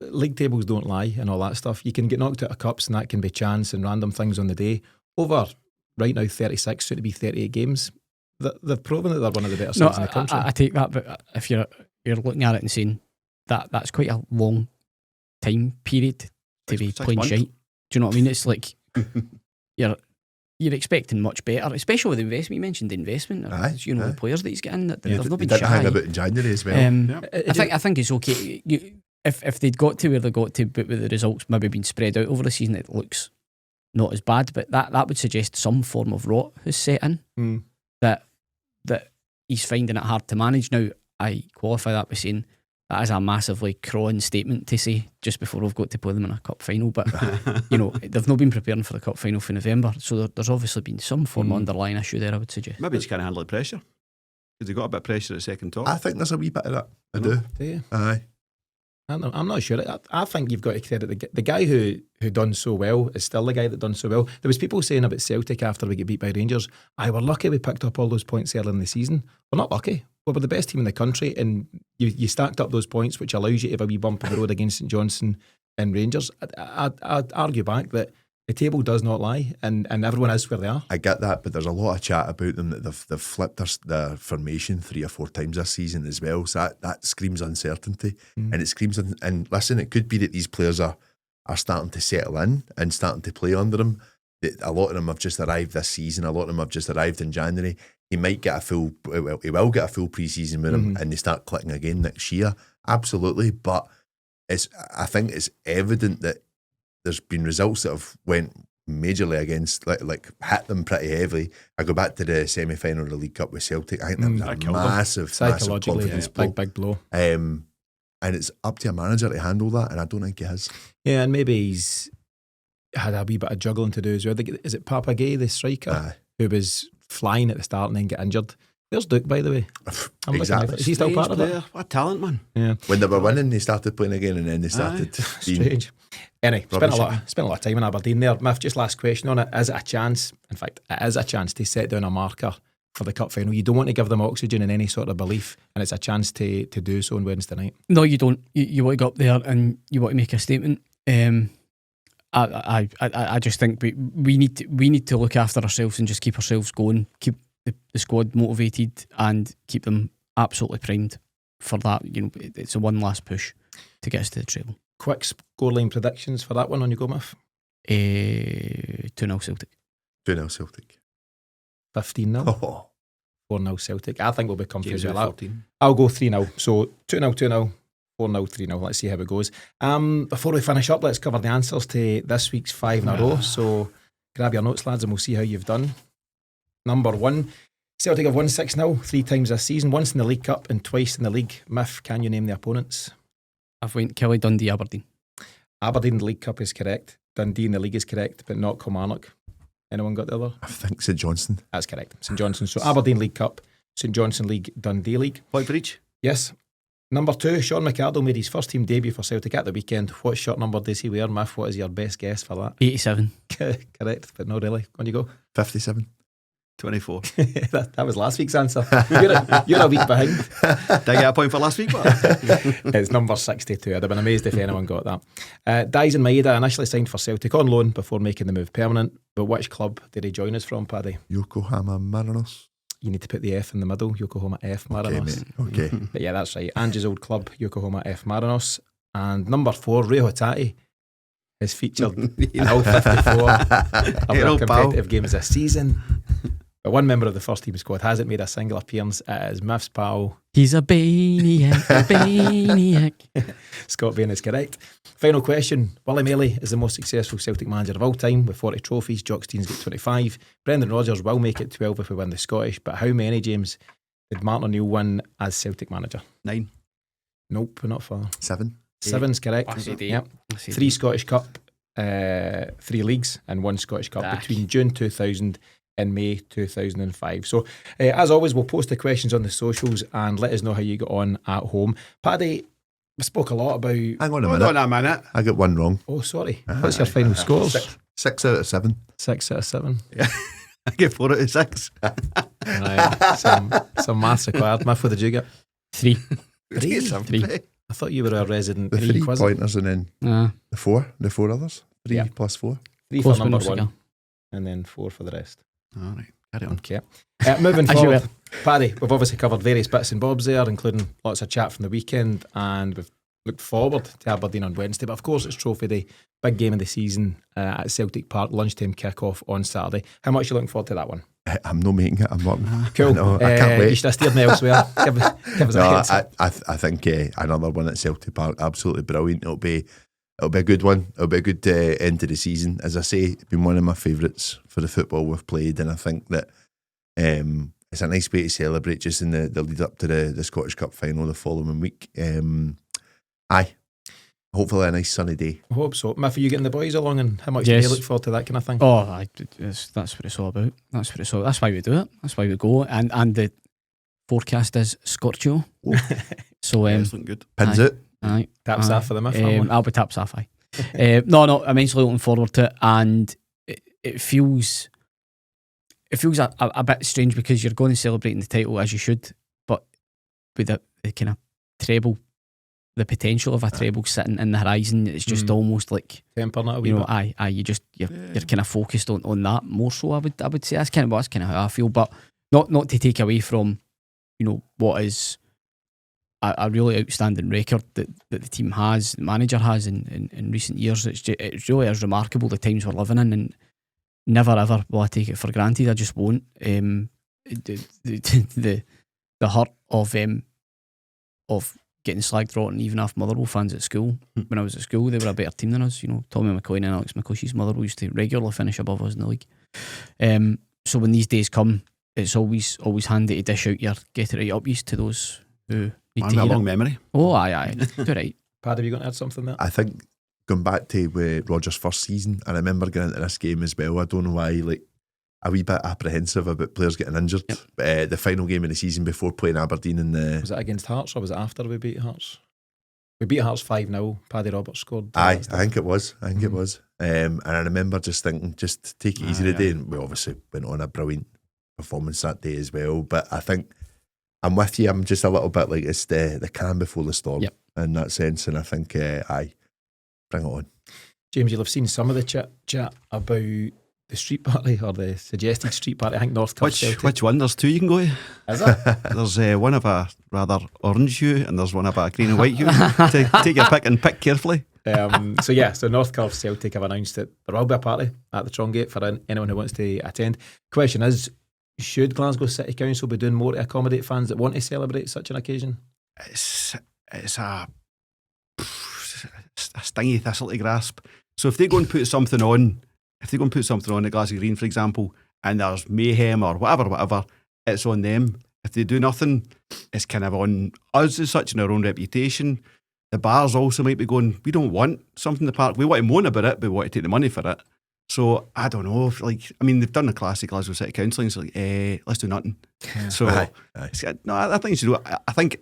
League tables don't lie and all that stuff. You can get knocked out of cups, and that can be chance and random things on the day. Over right now 36, soon to be 38 games, they've proven that they're one of the better No, sides in the country. I take that, but if you're looking at it and saying that's quite a long time period to be 6 playing months. shite. Do you know what I mean? It's like you're expecting much better, especially with the investment. You mentioned the investment, Aye, the players that he's getting. They've not They been didn't hang shy. about in January as well. I think it's okay. If they'd got to where they got to, but with the results maybe being spread out over the season, it looks not as bad. But that would suggest some form of rot has set in. That he's finding it hard to manage. Now, I qualify that by saying that is a massively crawling statement to say just before we've got to play them in a cup final. But they've not been preparing for the cup final for November, so there's obviously been some form of underlying issue there, I would suggest. Maybe just can't handle the pressure because they got a bit of pressure at second top. I think there's a wee bit of that. I do. Do you? Aye. I'm not sure. I think you've got to credit the guy who done so well is still the guy that done so well. There was people saying about Celtic after we get beat by Rangers, we're lucky we picked up all those points early in the season. We're not lucky. We were the best team in the country, and you stacked up those points, which allows you to have a wee bump in the road against St Johnstone and Rangers. I'd argue back that the table does not lie, and everyone is where they are. I get that, but there's a lot of chat about them that they've flipped their formation 3 or 4 times this season as well. So that screams uncertainty, and it screams. And listen, it could be that these players are starting to settle in and starting to play under him. A lot of them have just arrived this season. A lot of them have just arrived in January. He will get a full pre-season with him, and they start clicking again next year. Absolutely, but I think it's evident that there's been results that have went majorly against, like hit them pretty heavily. I go back to the semi-final of the League Cup with Celtic. I think that was a massive Psychologically, confidence it's big blow. and it's up to a manager to handle that, and I don't think he has. Yeah, and maybe he's had a wee bit of juggling to do as well. Is it Papa Gay, the striker, who was flying at the start and then get injured? There's Duke, by the way. Exactly. Is he still part of it? What a talent, man. Yeah. When they were winning, they started playing again, and then they started being Strange. Anyway, spent rubbish. a lot of time in Aberdeen there. Miff, just last question on it. Is it a chance? In fact, it is a chance to set down a marker for the cup final. You don't want to give them oxygen in any sort of belief, and it's a chance to do so on Wednesday night. No, you don't. You want to go up there and you want to make a statement. I just think we need to look after ourselves and just keep ourselves going, keep the squad motivated, and keep them absolutely primed for that. It's a one last push to get us to the treble. Quick scoreline predictions for that one on you go, Miff. 2-0 Celtic. 2-0 Celtic. 15-0. Oh. 4-0 Celtic. I think we'll be comfortable James with with that. 14. I'll go 3-0. So 2-0, 2-0, 4-0, 3-0. Let's see how it goes. Before we finish up, let's cover the answers to this week's 5 in a row. So grab your notes, lads, and we'll see how you've done. Number 1, Celtic have won 6-0 3 times this season, once in the League Cup and twice in the league. Miff, can you name the opponents? I've went Kelly, Dundee, Aberdeen. Aberdeen in the League Cup is correct. Dundee in the league is correct, but not Kilmarnock. Anyone got the other? I think St Johnstone. That's correct. St Johnstone. So Aberdeen League Cup, St Johnstone League, Dundee League. Point for each. Yes. Number 2, Sean McArdle made his first team debut for Celtic at the weekend. What shirt number does he wear, Miff? What is your best guess for that? 87. Correct, but not really. On you go. 57. 24. that was last week's answer. You're a week behind. Did I get a point for last week? It's number 62. I'd have been amazed if anyone got that. Daisen Maeda initially signed for Celtic on loan before making the move permanent. But which club did he join us from, Paddy? Yokohama Marinos. You need to put the F in the middle. Yokohama F Marinos. Okay, mate. Okay. But yeah, that's right. Angie's old club, Yokohama F Marinos. And number 4, Rio Hatate is featured in all 54 of their competitive games this season. But one member of the first team squad hasn't made a single appearance. It is Miff's pal. He's a Baniac, a Baniac. Scott Bain is correct. Final question. Willie Maley is the most successful Celtic manager of all time with 40 trophies. Jock Steen's got 25. Brendan Rodgers will make it 12 if we win the Scottish. But how many, James, did Martin O'Neill win as Celtic manager? 9. Nope, not far. 7. 7's correct. I said 8. Yep. 3 Scottish Cup, 3 leagues and 1 Scottish Cup between June 2000 and May 2005. So as always, we'll post the questions on the socials and let us know how you got on at home. Paddy, we spoke a lot about... Hang on a Hold minute. on a minute. I got one wrong. Oh, sorry. What's your final scores? 6 out of 7. 6 out of 7. I get 4 out of 6. Right. Some maths required. Miff, what did you get? 3. 3. I thought you were a resident The 3 quizzer. pointers and then the 4 others. 3 Yeah. plus 4. 3 Close for number windows 1 again. and then 4 for the rest. All right. Carry on. Okay. Moving As you forward, Paddy, we've obviously covered various bits and bobs there, including lots of chat from the weekend, and we've looked forward to Aberdeen on Wednesday. But of course, it's Trophy Day, big game of the season at Celtic Park, lunchtime kick-off on Saturday. How much are you looking forward to that one? I'm not making it. I'm working. Cool. No, I can't wait. You should have steered me elsewhere. Give us a No, heads up. I think another one at Celtic Park, absolutely brilliant. It'll be a good one. It'll be a good end of the season. As I say, it's been one of my favourites for the football we've played, and I think that it's a nice way to celebrate just in the lead up to the Scottish Cup final the following week. Hopefully a nice sunny day. I hope so. Miff, are you getting the boys along, and how much Yes. do they look forward to that kind of thing? Oh, that's what it's all about. That's why we do it. That's why we go. And the forecast is Scorchio. So It's looking good. Pins Aye. it. aye, Taps aye. off for the Miff. I'll be taps off. Aye. No, I'm immensely looking forward to it, and it feels a bit strange because you're going and celebrating the title as you should, but with the kind of treble, the potential of a treble sitting in the horizon, it's just almost like, Tempering it a wee you know, bit. you're kind of focused on that more so. I would say that's kind of how I feel, but not to take away from, you know, what is a really outstanding record that the team has, the manager has in recent years. It really is remarkable the times we're living in, and never ever will I take it for granted. I just won't. The hurt of getting slagged rotten even off Motherwell fans at school. When I was at school, they were a better team than us. You know, Tommy McCoy and Alex McCushie's Motherwell used to regularly finish above us in the league. So when these days come, it's always handy to dish out your get it right up to those who need I've to got a hear long it. memory. Oh, aye. Do right. Paddy, are you going to add something there? I think going back to Rodgers' first season, I remember getting into this game as well. I don't know why, like a wee bit apprehensive about players getting injured. Yep. The final game of the season before playing Aberdeen in the Was it against Hearts or was it after we beat Hearts? We beat Hearts 5-0. Paddy Roberts scored. I think it was. And I remember just thinking, just take it easy today. And we obviously went on a brilliant performance that day as well. But I think I'm with you. I'm just a little bit like it's the calm before the storm in that sense. And I think, bring it on. James, you'll have seen some of the chat about the street party or the suggested street party. I think North Cup Celtic. Which one? There's two you can go to. Is it? There's one of a rather orange hue, and there's one of a green and white hue. Take your pick and pick carefully. So North Cup Celtic have announced that there will be a party at the Trongate for anyone who wants to attend. Question is, should Glasgow City Council be doing more to accommodate fans that want to celebrate such an occasion? It's a stingy thistle to grasp. So if they go and put something on, at Glasgow Green, for example, and there's mayhem or whatever, it's on them. If they do nothing, it's kind of on us as such and our own reputation. The bars also might be going, we don't want something in the park. We want to moan about it, but we want to take the money for it. So I don't know. They've done the classic Glasgow City Council, and it's like, let's do nothing. Yeah. So Aye. no, I think you should do it. I think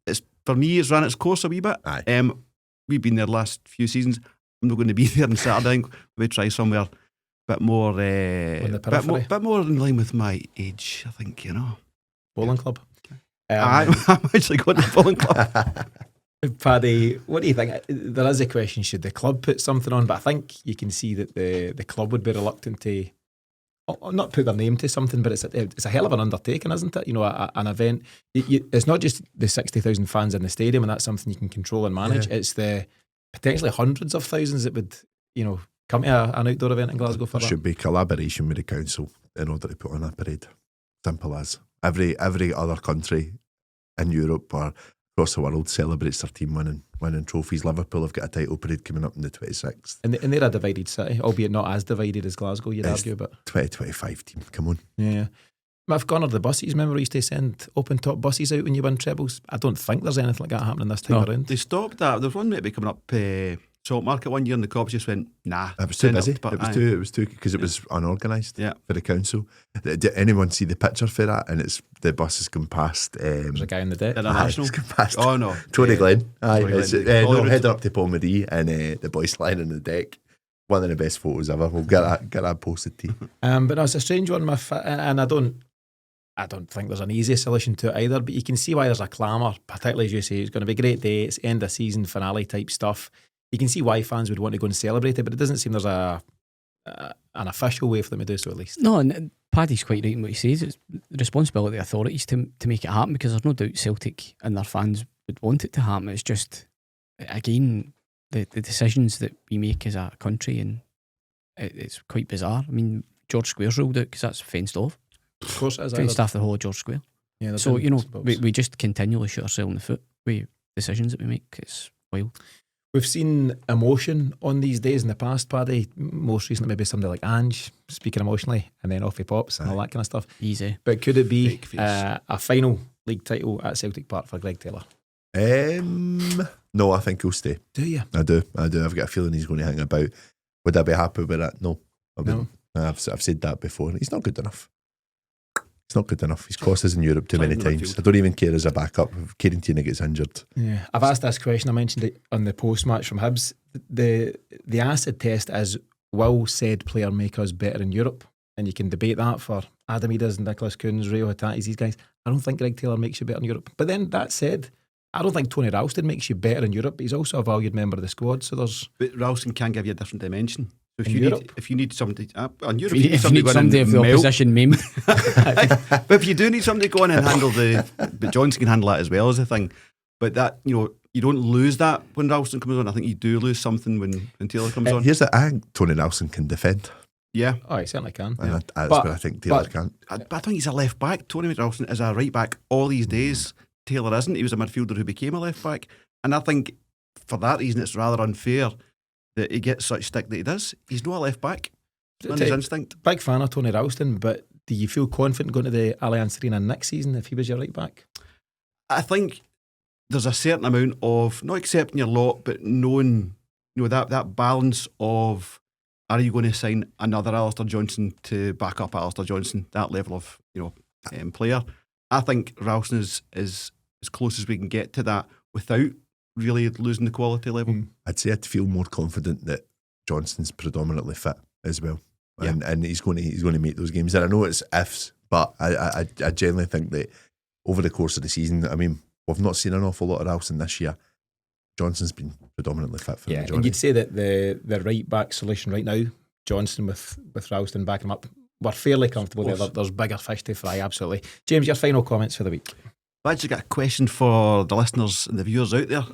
it's, for me, it's ran its course a wee bit. Aye. We've been there the last few seasons. I'm not going to be there on Saturday. I think we try somewhere a bit more, On the periphery. bit more in line with my age. I think, Bowling club. I'm actually going to the bowling club. Paddy, what do you think? There is a question, should the club put something on? But I think you can see that the club would be reluctant to not put their name to something, but it's a hell of an undertaking, isn't it? An event. It's not just the 60,000 fans in the stadium, and that's something you can control and manage. Yeah. It's the potentially hundreds of thousands that would, come to an outdoor event in Glasgow for There that. should be collaboration with the council in order to put on a parade. Simple as. Every other country in Europe or across the world celebrates their team winning trophies. Liverpool have got a title parade coming up on the 26th. And they're a divided city, albeit not as divided as Glasgow, you'd It's argue. But 2025 team, come on. yeah. I've gone on the buses. Remember we used to send open top buses out when you win trebles? I don't think there's anything like that happening this time No. around. They stopped that. There's one maybe coming up Salt Market one year, and the cops just went, nah. It was too send busy. up, but It was too because it was unorganised Yeah. for the council. Did anyone see the picture for that? And it's the bus has gone past. There's a guy in the deck. International. It's gone past. Oh no, Tony Glenn. Aye, Tony it's, Glenn. no, Holyrood. heading up to Palmadie and the boys lying on the deck. One of the best photos ever. We'll get that posted to you. But no, it's a strange one, and I don't think there's an easy solution to it either. But you can see why there's a clamour, particularly as you say, it's going to be a great day. It's end of season finale type stuff. You can see why fans would want to go and celebrate it, but it doesn't seem there's a an official way for them to do so at least. No, and Paddy's quite right in what he says. It's the responsibility of the authorities to make it happen, because there's no doubt Celtic and their fans would want it to happen. It's just, again, the decisions that we make as a country, and it's quite bizarre. I mean, George Square's ruled out because that's fenced off. Of course it is. Fenced off the whole of George Square. Yeah, so, we just continually shoot ourselves in the foot with decisions that we make. It's wild. We've seen emotion on these days in the past, Paddy. Most recently, maybe somebody like Ange speaking emotionally, and then off he pops and all that kind of stuff. Easy. But could it be a final league title at Celtic Park for Greg Taylor? No, I think he'll stay. Do you? I do. I've got a feeling he's going to hang about. Would I be happy with that? No, I wouldn't. No. I've said that before. He's not good enough. He's not good enough. He's cost us in Europe too many times. I don't even care as a backup if Kieran Tierney gets injured. Yeah, I've asked this question. I mentioned it on the post match from Hibs. The acid test is, will said player make us better in Europe? And you can debate that for Adam Edas and Nicholas Coons, Rio Hatatis, these guys. I don't think Greg Taylor makes you better in Europe. But then that said, I don't think Tony Ralston makes you better in Europe. He's also a valued member of the squad. So there's. But Ralston can give you a different dimension. So if you need somebody on Europe, if you need somebody of the opposition maimed. But if you do need somebody to go in and handle but Johnson can handle that as well as a thing. But that, you don't lose that when Ralston comes on. I think you do lose something when Taylor comes on. Here's I think Tony Ralston can defend. Yeah. Oh, he certainly can. And that's what I think Taylor can't. I think he's a left back. Tony Ralston is a right back all these days. Taylor isn't. He was a midfielder who became a left back. And I think for that reason it's rather unfair that he gets such stick that he does. He's not a left back. On his instinct. Big fan of Tony Ralston, but do you feel confident going to the Allianz Arena next season if he was your right back? I think there's a certain amount of not accepting your lot, but knowing that balance of, are you going to sign another Alistair Johnson to back up Alistair Johnson, that level of player? I think Ralston is as close as we can get to that without really losing the quality level. I'd say I'd feel more confident that Johnson's predominantly fit as well, and he's going to make those games. And I know it's ifs, but I generally think that over the course of the season, I mean, we've not seen an awful lot of Ralston this year. Johnson's been predominantly fit for the majority. And you'd say that the right back solution right now, Johnson with Ralston backing him up, we're fairly comfortable there. There's bigger fish to fry, absolutely. James, your final comments for the week. I've actually got a question for the listeners and the viewers out there.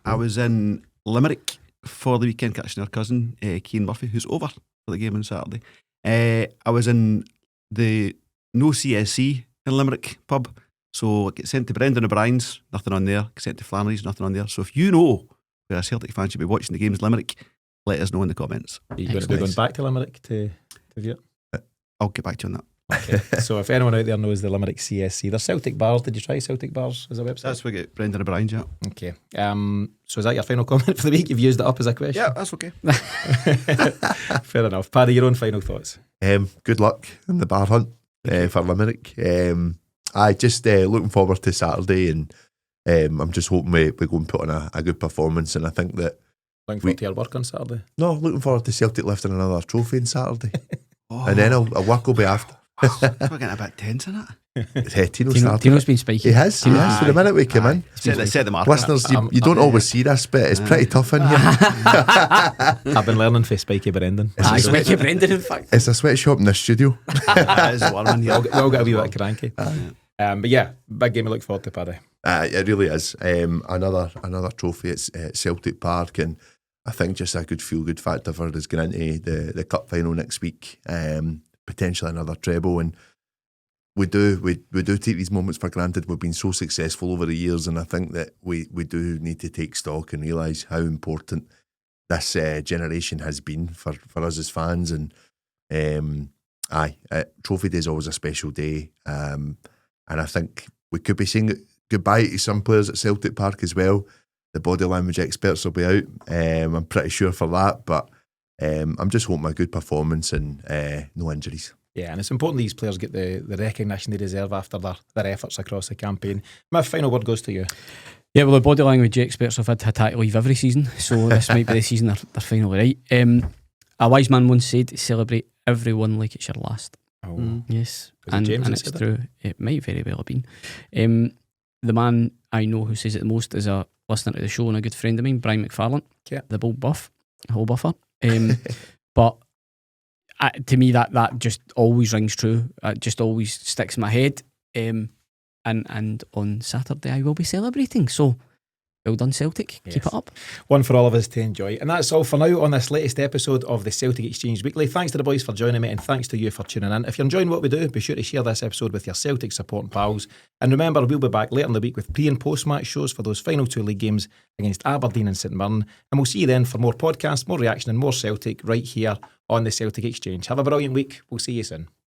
I was in Limerick for the weekend catching our cousin, Cian Murphy, who's over for the game on Saturday. I was in the No CSC in Limerick pub, so I get sent to Brendan O'Brien's, nothing on there. Get sent to Flannery's, nothing on there. So if you know where a Celtic fan should be watching the games in Limerick, let us know in the comments. Are you going to be going back to Limerick to view it? I'll get back to you on that. Okay. So if anyone out there knows the Limerick CSC, there's Celtic Bars. Did you try Celtic Bars as a website? That's where we get Brendan O'Brien's, yeah. Okay. So is that your final comment for the week? You've used it up as a question? Yeah, that's okay. Fair enough. Paddy, your own final thoughts? Good luck in the bar hunt for Limerick. I just looking forward to Saturday, and I'm just hoping we go and put on a good performance. And I think that looking forward to your work on Saturday. No, looking forward to Celtic lifting another trophy on Saturday. And then our work will be after. We're getting a bit tense in it. Tino's been spiky. He has. For the minute we come in. Set the mark. Listeners, you don't always see this, but it's pretty tough in here. I've been learning for Spiky Brendan. Spiky Brendan, in fact. It's a sweatshop in the studio. That is one in here. We all got a wee bit cranky. But yeah, big game to look forward to, Paddy. It really is. Another trophy at Celtic Park, and I think just a good feel-good factor for us going into the cup final next week. Potentially another treble, and we do take these moments for granted. We've been so successful over the years, and I think that we do need to take stock and realise how important this generation has been for us as fans. And Trophy Day is always a special day, and I think we could be saying goodbye to some players at Celtic Park as well. The body language experts will be out. I'm pretty sure for that, but I'm just hoping a good performance and no injuries. Yeah, and it's important these players get the recognition they deserve after their efforts across the campaign. My final word goes to you. Yeah, well, the body language experts have had to leave every season, so this might be the season they're finally right. A wise man once said, celebrate every one like it's your last. Yes, and it's true. It might very well have been. The man I know who says it the most is a listener to the show and a good friend of mine, Brian McFarlane, the whole buffer. But to me, that just always rings true. It just always sticks in my head. And on Saturday I will be celebrating. So well done, Celtic. Yes. Keep it up. One for all of us to enjoy. And that's all for now on this latest episode of the Celtic Exchange Weekly. Thanks to the boys for joining me, and thanks to you for tuning in. If you're enjoying what we do, be sure to share this episode with your Celtic supporting pals. And remember, we'll be back later in the week with pre and post match shows for those final 2 league games against Aberdeen and St Mirren. And we'll see you then for more podcasts, more reaction and more Celtic right here on the Celtic Exchange. Have a brilliant week. We'll see you soon.